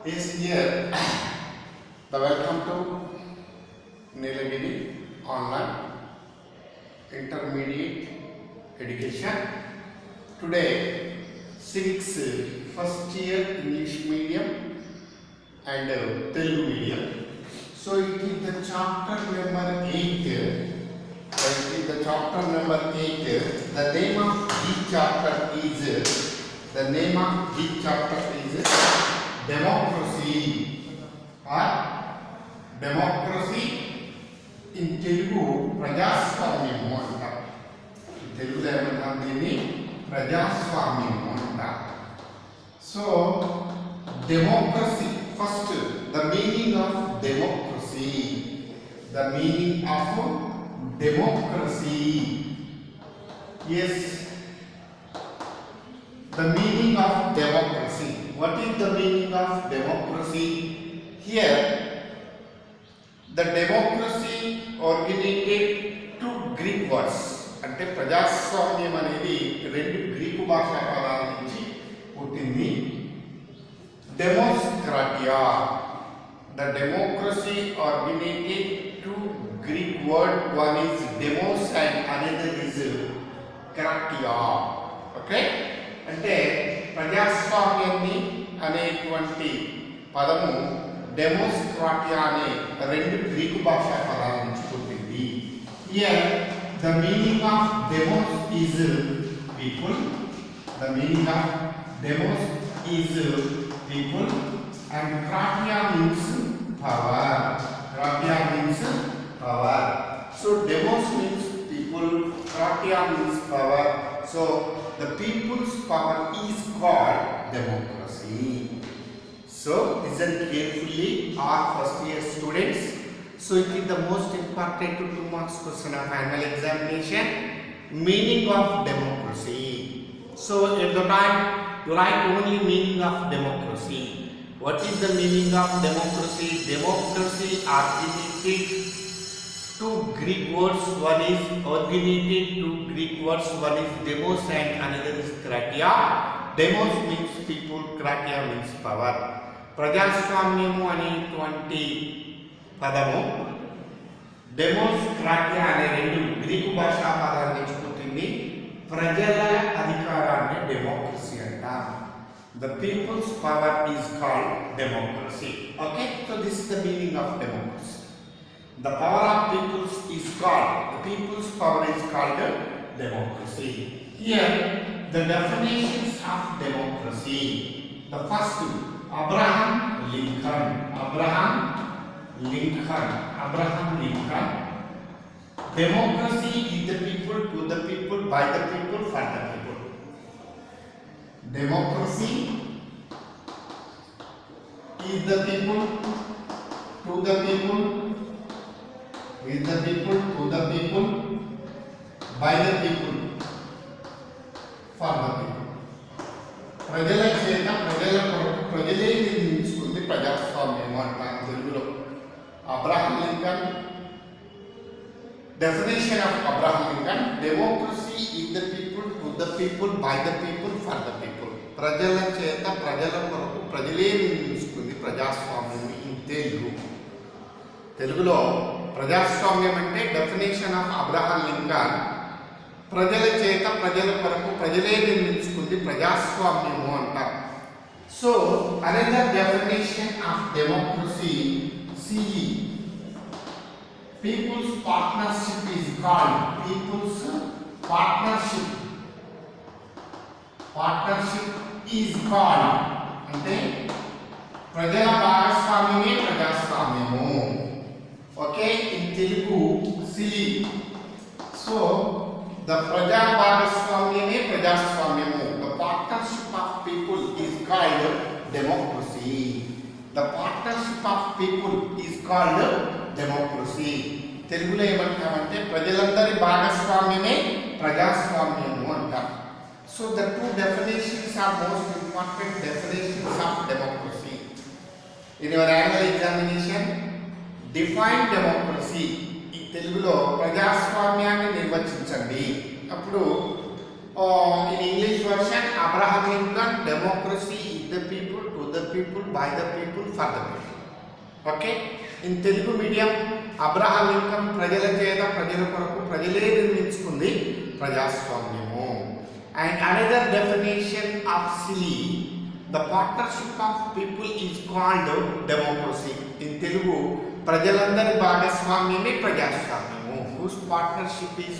is here. The welcome to Nilagiri Online Intermediate Education. Today, civics first year English medium and Telugu medium. So it is the chapter number 8. It is the chapter number 8. The name of each chapter is democracy or democracy in Telugu ప్రజాస్వామ్యము అంటారు. తెలుగులో ఏమంటాం దీన్ని ప్రజాస్వామ్యము అంటారు. So democracy, first the meaning of democracy. The meaning of democracy. Yes, the meaning of democracy. What is the meaning of democracy? Here, the democracy originated two Greek words. అంటే ప్రజాస్వామ్యం అనేది రెండు Greek భాషా పదాల నుంచి పుట్టింది. Democratia. The democracy originated two Greek word. One is demos and another is kratia. Okay? అంటే ప్రజాస్వామ్యాన్ని అనేటువంటి పదము డెమోక్రాటియా అనే రెండు గ్రీకు భాషా పదాల నుంచి పుట్టింది. Here the meaning of demos is people. The meaning of demos is people and kratia means power. Kratia means power. So demos means people, kratia means power. So the people's power is called democracy. So listen carefully, all first year students. So it is the most important 2 marks question of annual examination. Meaning of democracy. So at the time you write only meaning of democracy. What is the meaning of democracy? Democracy originated two Greek words. One is originated two Greek words. One is demos and another is kratia. Demos means people, kratia means power. ప్రజాస్వామ్యము అనేటువంటి పదము demos క్రాటియా అనే రెండు Greek భాషా పదాల నుంచి పుట్టింది. ప్రజల అధికారాన్ని డెమోక్రసీ అంటారు. The people's power is called democracy. Okay, so this is the meaning of democracy. The power of peoples is called, the people's power is called democracy. Here the definitions of democracy. The first, Abraham Lincoln. Democracy is the people, to the people, by the people, for the people. Democracy is the people, to the people, with the people, to the people, by the people, for the people. ప్రజల చేత ప్రజల కొరకు ప్రజలే నిర్మించుకుంది ప్రజాస్వామ్యం అంటారు తెలుగులో. Abraham Lincoln, definition of Abraham Lincoln: democracy is the people, to the people, by the people, for the people. ప్రజల చేత ప్రజల కొరకు ప్రజలే నిర్మించుకుంది ప్రజాస్వామ్యం ఇన్ తెలుగులో ప్రజాస్వామ్యం అంటే డెఫినేషన్ ఆఫ్ అబ్రహాం లింకన్, ప్రజల చేత ప్రజల కొరకు ప్రజలే నిర్మించుకుంది ప్రజాస్వామ్యము అంటారు. So another definition of democracy, CE, people's partnership is called, people's partnership is called, అంటే ప్రజల భాగస్వామ్యమే ప్రజాస్వామ్యము. ఓకే, ఇన్ తెలుగు సిఈ. సో the ప్రజా భాగస్వామ్యమే ప్రజాస్వామ్యము. The partnership of people is called democracy. The partnership of people is called democracy. తెలుగులో ఏమంటామంటే ప్రజలందరి భాగస్వామ్యమే ప్రజాస్వామ్యము అంటారు. So the two definitions are most important definitions of democracy. In your annual examination, define democracy. ఈ తెలుగులో ప్రజాస్వామ్యాన్ని నిర్వచించండి. అప్పుడు in English version, Abraham Lincoln, democracy is the people, to the people, people, by the people, for the people. Okay? In Telugu medium, Abraham Lincoln ప్రజల చేత ప్రజల కొరకు ప్రజలే నిర్మించుకుంది ప్రజాస్వామ్యము. And another definition of silly, the partnership of people is called democracy. In Telugu, ప్రజలందరి భాగస్వామ్యమే ప్రజాస్వామ్యము. Whose partnership is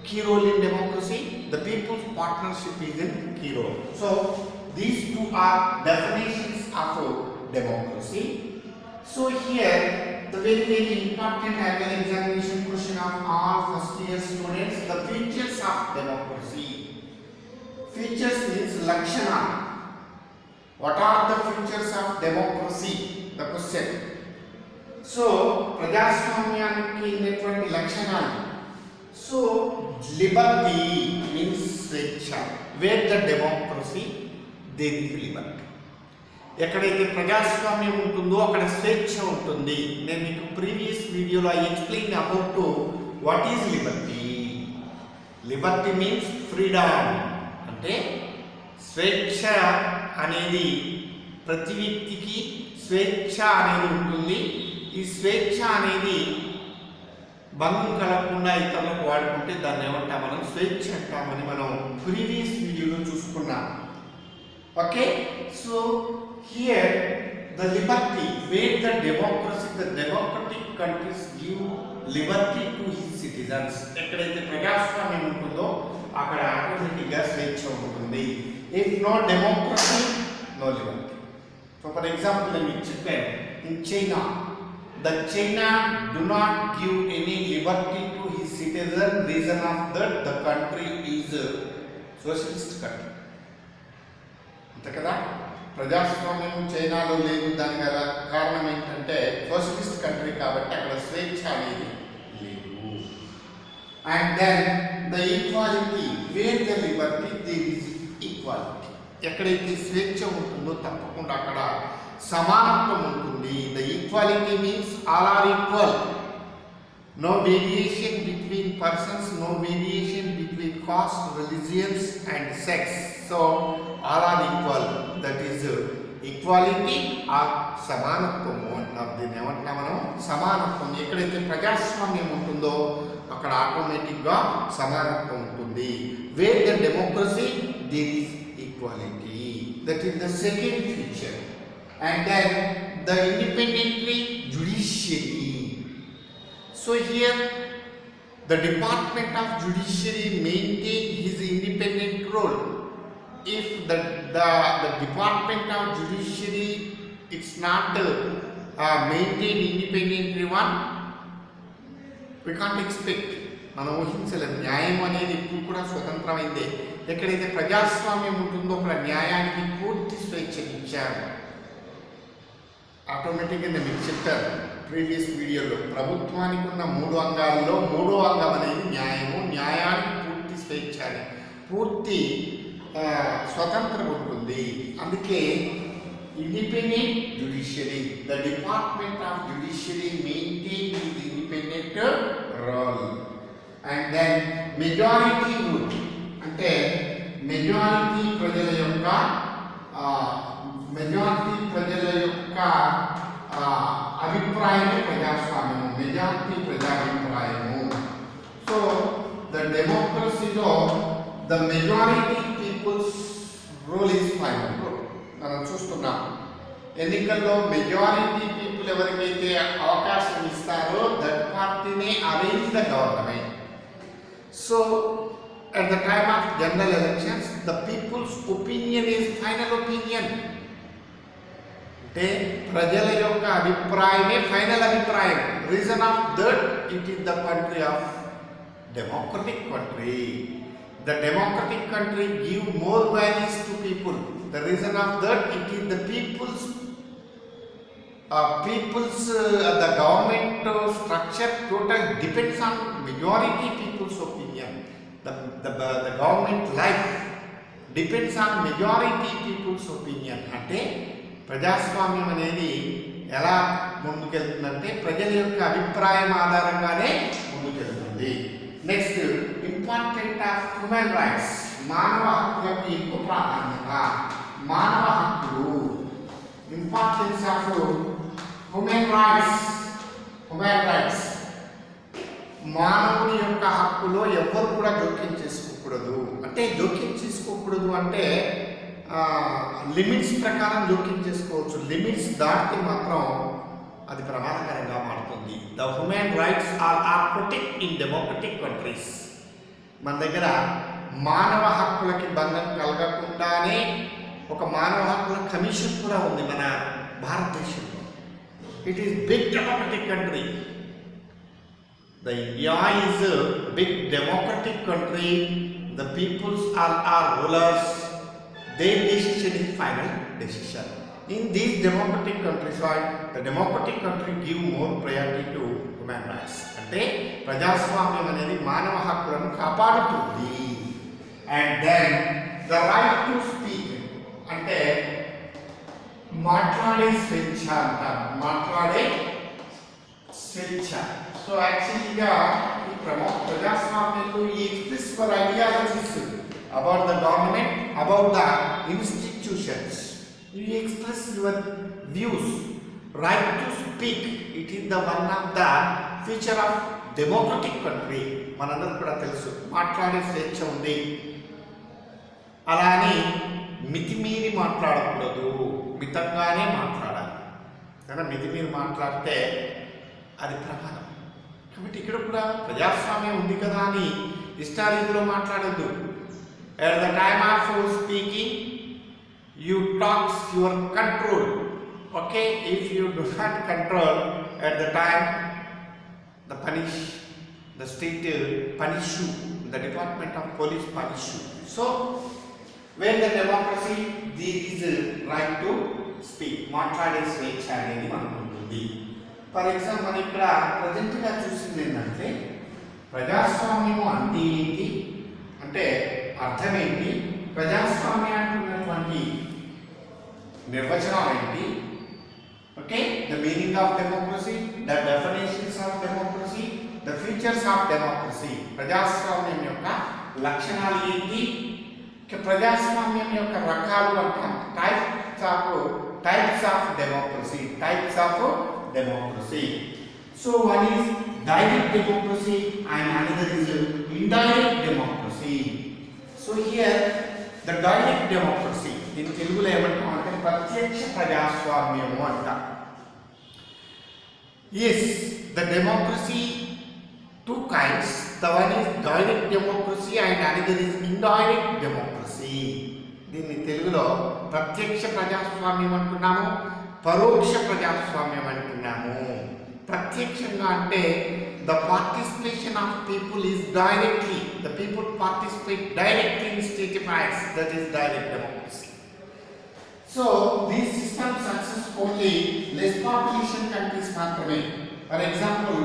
key role in democracy? The people's partnership is in key role. So these two are definitions of democracy. So here the very important annual examination question of all first year students, the features of democracy. Features means lakshana. What are the features of democracy? The question. So ప్రజాస్వామ్యానికి ఉన్నటువంటి లక్షణాలు. So liberty means స్వేచ్ఛ. Where the democracy, there is liberty. ఎక్కడైతే ప్రజాస్వామ్యం ఉంటుందో అక్కడ స్వేచ్ఛ ఉంటుంది. నేను మీకు ప్రీవియస్ వీడియోలో I explain about what is Liberty. Liberty means freedom. అంటే స్వేచ్ఛ అనేది ప్రతి వ్యక్తికి స్వేచ్ఛ అనేది ఉంటుంది. ఈ స్వేచ్ఛ అనేది భంగం కలగకుండా ఇతరులకు వాడుకుంటే దాన్ని ఏమంటాం మనం? స్వేచ్ఛ అంటామని మనం ప్రీవియస్ వీడియోలో చూసుకున్నాం. Okay, so here the liberty, where the democracy, the democratic countries give liberty to his citizens. ఎక్కడైతే ప్రజాస్వామ్యం ఉంటుందో అక్కడ ఆటోమేటిక్గా స్వేచ్ఛ ఉంటుంది. If no democracy, no liberty. So for example నేను మీకు చెప్పాను, in China, the China do not give any liberty to his citizen. Reason of that, the country is a socialist country. అంతే కదా, ప్రజాస్వామ్యం చైనాలో లేదు. దానికి గల కారణం ఏంటంటే సోషలిస్ట్ కంట్రీ కాబట్టి అక్కడ స్వేచ్ఛ అనేది లేదు. And then the equality, where the liberty there is equality. ఎక్కడైతే స్వేచ్ఛ ఉంటుందో తప్పకుండా అక్కడ సమానత్వం ఉంటుంది. The equality means all are equal. No variation between persons, no variation between caste, religions and sex. So all are equal, that is equality or సమానత్వము అంటాం. దీన్ని ఏమంటున్నాం మనం? సమానత్వం. ఎక్కడైతే ప్రజాస్వామ్యం ఉంటుందో అక్కడ ఆటోమేటిక్గా సమానత్వం ఉంటుంది. Where the democracy, there is equality. That is the second feature. And then the independently judiciary. So here the Department of Judiciary maintain his independent role. If the Department of Judiciary it's not maintain independently one, we can't expect. మనం ఊహించలేం. న్యాయం అనేది ఇప్పుడు కూడా స్వతంత్రమైందే. ఎక్కడైతే ప్రజాస్వామ్యం ఉంటుందో అక్కడ న్యాయానికి పూర్తి స్వేచ్ఛనిచ్చారు. ఆటోమేటిక్గా నేను మీకు చెప్పాను ప్రీవియస్ వీడియోలో, ప్రభుత్వానికి ఉన్న 3 అంగాల్లో 3వ అంగం అనేది న్యాయము. న్యాయానికి పూర్తి స్వేచ్ఛ, పూర్తి స్వతంత్రం ఉంటుంది. అందుకే independent judiciary, the department of judiciary maintain his independent role. And then majority rule, అంటే మెజారిటీ ప్రజల యొక్క అభిప్రాయమే ప్రజాస్వామ్యము. మెజారిటీ ప్రజాభిప్రాయము. సో ద డెమోక్రసీలో the majority peoples rule is final rule. మనం చూస్తున్నాం ఎన్నికల్లో మెజారిటీ పీపుల్ ఎవరికైతే అవకాశం ఇస్తారో దట్ పార్టీనే arrange the government. So at the time of general elections, the people's opinion is final opinion. అంటే ప్రజల యొక్క అభిప్రాయమే ఫైనల్ అభిప్రాయం. Reason of that, it is the country of democratic country. The democratic country give more values to people. The reason of that, it is the people's the government structure total depends on majority people's opinion. The government life depends on majority people's opinion. అంటే ప్రజాస్వామ్యం అనేది ఎలా ముందుకెళ్తుందంటే ప్రజల యొక్క అభిప్రాయం ఆధారంగానే ముందుకెళ్తుంది. Next, important of human rights. మానవ హక్కులకు ఎక్కువ ప్రాధాన్యత. మానవ హక్కులు హ్యూమన్ రైట్స్ మానవుని యొక్క హక్కులో ఎవ్వరు కూడా జోక్యం చేసుకోకూడదు. అంటే జోక్యం చేసుకోకూడదు అంటే లిమిట్స్ ప్రకారం జోక్యం చేసుకోవచ్చు. లిమిట్స్ దాటితే మాత్రం అది ప్రమాదకరంగా మారుతుంది. The human rights are protect in democratic countries. మన దగ్గర మానవ హక్కులకి భంగం కలగకుండానే ఒక మానవ హక్కుల కమిషన్ కూడా ఉంది మన భారతదేశంలో. It is big democratic country. The India is a big democratic country. The peoples are rulers. Their decision is final decision. In these democratic countries, the democratic country give more priority to human rights. అంటే ప్రజాస్వామ్యం అనేది మానవ హక్కులను కాపాడుతుంది. And then the right to speak అంటే మాట్లాడే స్వేచ్ఛ అంటారు. మాట్లాడే స్వేచ్ఛ. సో యాక్చువల్గా ఈ ప్రజాస్వామ్యంలో ఈ express for ideologies about the government, about the institutions. You express your views. Right to speak, it is the one of the feature of democratic country. మనందరూ కూడా తెలుసు మాట్లాడే స్వేచ్ఛ ఉంది. అలా అని మితిమీరి మాట్లాడకూడదు, మితంగానే మాట్లాడాలి. కానీ మితిమీరి మాట్లాడితే అది ప్రమాదం. కాబట్టి ఇక్కడ కూడా ప్రజాస్వామ్యం ఉంది కదా అని ఇష్టారీతిలో మాట్లాడద్దు. At the time of speaking you talks your control. Okay, if you do not control at the time the state punish you, the department of police punish you. So when the democracy, there is a right to speak. మాట్లాడే స్వేచ్ఛ అనేది మనకు ఉంటుంది. For example మనం ఇక్కడ ప్రజెంట్గా చూసింది ఏంటంటే ప్రజాస్వామ్యము అంటే ఏంటి, అంటే అర్థం ఏంటి, ప్రజాస్వామ్యానికి ఉన్నటువంటి నిర్వచనం ఏంటి, okay, the meaning of democracy, the definitions of democracy, the features of democracy. ప్రజాస్వామ్యం యొక్క లక్షణాలు ఏంటి, ప్రజాస్వామ్యం యొక్క రకాలు అంటాం. Types of democracy. So one is direct democracy and another is indirect democracy. So here the direct democracy in Telugulo ఏమంటాం అంటే ప్రత్యక్ష ప్రజాస్వామ్యము అంట. Yes, the democracy two kinds. The one is direct democracy and another is indirect democracy. దీన్ని తెలుగులో ప్రత్యక్ష ప్రజాస్వామ్యం అంటున్నాము, పరోక్ష ప్రజాస్వామ్యం అంటున్నాము. ప్రత్యక్షంగా అంటే the participation of people is directly, the people participate directly in state affairs, that is direct democracy. So these system success only less population countries మాత్రమే. For example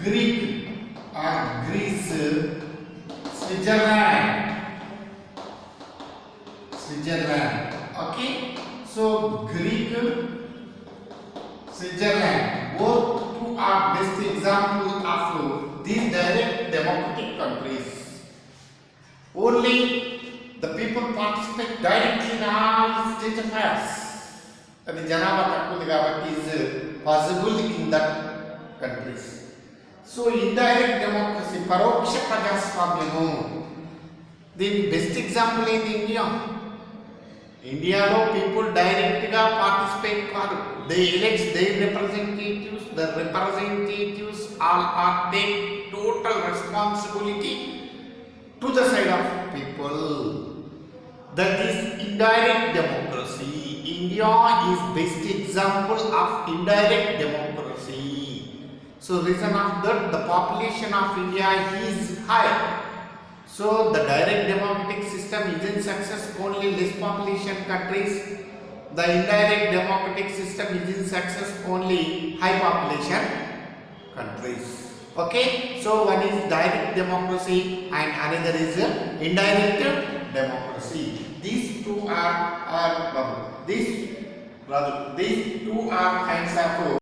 Greek or Greece, Switzerland. Okay, so Greek, Switzerland, both two are best example of these direct democratic countries. Only the people participate directly in all state affairs. అది జనాభా తక్కువ ఉంది కాబట్టి is possible in that countries. So indirect democracy, పరోక్ష ప్రజాస్వామ్యము. దీనికి best example ఏంటి? ఇండియాలో people డైరెక్ట్గా పార్టిసిపేట్ కాదు. They elect their representatives. The representatives all are take total responsibility to the side of people. That is indirect democracy. India is best example of indirect democracy. So reason of that, the population of India is high. So the direct democratic system isn't success only less population countries. The indirect democratic system is in success only high population countries. Okay, so one is direct democracy and another is indirect democracy. These two are kinds of